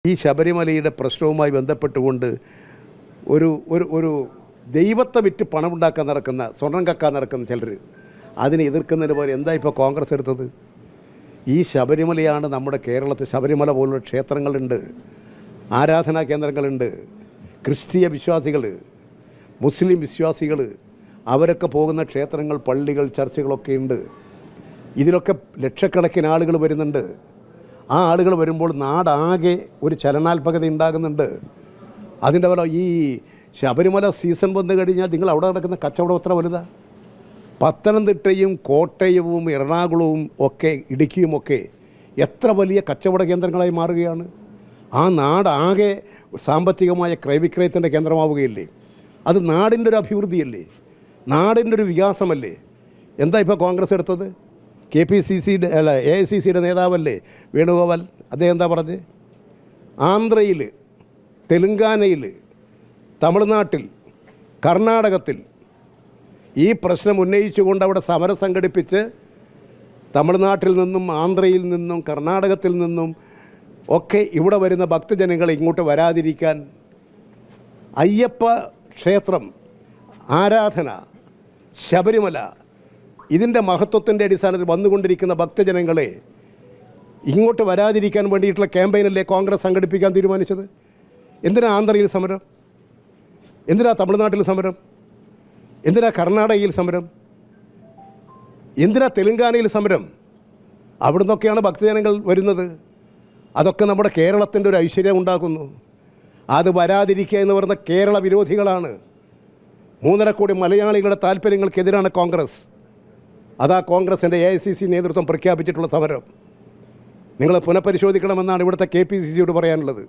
ഈ ശബരിമലയുടെ പ്രശ്നവുമായി ബന്ധപ്പെട്ടുകൊണ്ട് ഒരു ഒരു ഒരു ദൈവത്തെ വിറ്റ് പണമുണ്ടാക്കാൻ നടക്കുന്ന, സ്വർണം കക്കാൻ നടക്കുന്ന ചിലർ അതിനെ എതിർക്കുന്നതിന് പോലെ എന്താ ഇപ്പോൾ കോൺഗ്രസ് എടുത്തത്? ഈ ശബരിമലയാണ് നമ്മുടെ കേരളത്തിൽ. ശബരിമല പോലുള്ള ക്ഷേത്രങ്ങളുണ്ട്, ആരാധനാ കേന്ദ്രങ്ങളുണ്ട്, ക്രിസ്തീയ വിശ്വാസികൾ, മുസ്ലിം വിശ്വാസികൾ, അവരൊക്കെ പോകുന്ന ക്ഷേത്രങ്ങൾ, പള്ളികൾ, ചർച്ചുകളൊക്കെ ഉണ്ട്. ഇതിലൊക്കെ ലക്ഷക്കണക്കിന് ആളുകൾ വരുന്നുണ്ട്. ആ ആളുകൾ വരുമ്പോൾ നാടാകെ ഒരു ചലനാത്മകത ഉണ്ടാകുന്നുണ്ട്. അതിൻ്റെ ഫലം ഈ ശബരിമല സീസൺ വന്നു കഴിഞ്ഞാൽ നിങ്ങൾ അവിടെ നടക്കുന്ന കച്ചവടം എത്ര വലുതാണ്. പത്തനംതിട്ടയും കോട്ടയവും എറണാകുളവും ഒക്കെ ഇടുക്കിയുമൊക്കെ എത്ര വലിയ കച്ചവട കേന്ദ്രങ്ങളായി മാറുകയാണ്. ആ നാടാകെ സാമ്പത്തികമായ ക്രയവിക്രയത്തിൻ്റെ കേന്ദ്രമാവുകയില്ലേ? അത് നാടിൻ്റെ ഒരു അഭിവൃദ്ധിയല്ലേ, നാടിൻ്റെ ഒരു വികാസമല്ലേ? എന്താ ഇപ്പോൾ കോൺഗ്രസ് എടുത്തത്? KPCCയുടെ അല്ല AICCയുടെ നേതാവല്ലേ വേണുഗോപാൽ, അദ്ദേഹം എന്താ പറഞ്ഞ്? ആന്ധ്രയിൽ, തെലുങ്കാനയിൽ, തമിഴ്നാട്ടിൽ, കർണാടകത്തിൽ ഈ പ്രശ്നം ഉന്നയിച്ചുകൊണ്ട് അവിടെ സമരം സംഘടിപ്പിച്ച് തമിഴ്നാട്ടിൽ നിന്നും ആന്ധ്രയിൽ നിന്നും കർണാടകത്തിൽ നിന്നും ഒക്കെ ഇവിടെ വരുന്ന ഭക്തജനങ്ങൾ ഇങ്ങോട്ട് വരാതിരിക്കാൻ അയ്യപ്പ ക്ഷേത്രം, ആരാധന, ശബരിമല, ഇതിൻ്റെ മഹത്വത്തിൻ്റെ അടിസ്ഥാനത്തിൽ വന്നുകൊണ്ടിരിക്കുന്ന ഭക്തജനങ്ങളെ ഇങ്ങോട്ട് വരാതിരിക്കാൻ വേണ്ടിയിട്ടുള്ള ക്യാമ്പയിനല്ലേ കോൺഗ്രസ് സംഘടിപ്പിക്കാൻ തീരുമാനിച്ചത്? എന്തിനാ ആന്ധ്രയിൽ സമരം? എന്തിനാ തമിഴ്നാട്ടിൽ സമരം? എന്തിനാ കർണാടകയിൽ സമരം? എന്തിനാ തെലുങ്കാനയിൽ സമരം? അവിടെ നിന്നൊക്കെയാണ് ഭക്തജനങ്ങൾ വരുന്നത്. അതൊക്കെ നമ്മുടെ കേരളത്തിൻ്റെ ഒരു ഐശ്വര്യം ഉണ്ടാക്കുന്നു. അത് വരാതിരിക്കുക എന്ന് പറയുന്ന കേരള വിരോധികളാണ്. 3.5 കോടി മലയാളികളുടെ താല്പര്യങ്ങൾക്കെതിരാണ് കോൺഗ്രസ്. അതാ കോൺഗ്രസിൻ്റെ AICC നേതൃത്വം പ്രഖ്യാപിച്ചിട്ടുള്ള സമരം നിങ്ങൾ പുനഃപരിശോധിക്കണമെന്നാണ് ഇവിടുത്തെ KPCCയോട് പറയാനുള്ളത്.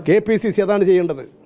KPCC അതാണ് ചെയ്യേണ്ടത്.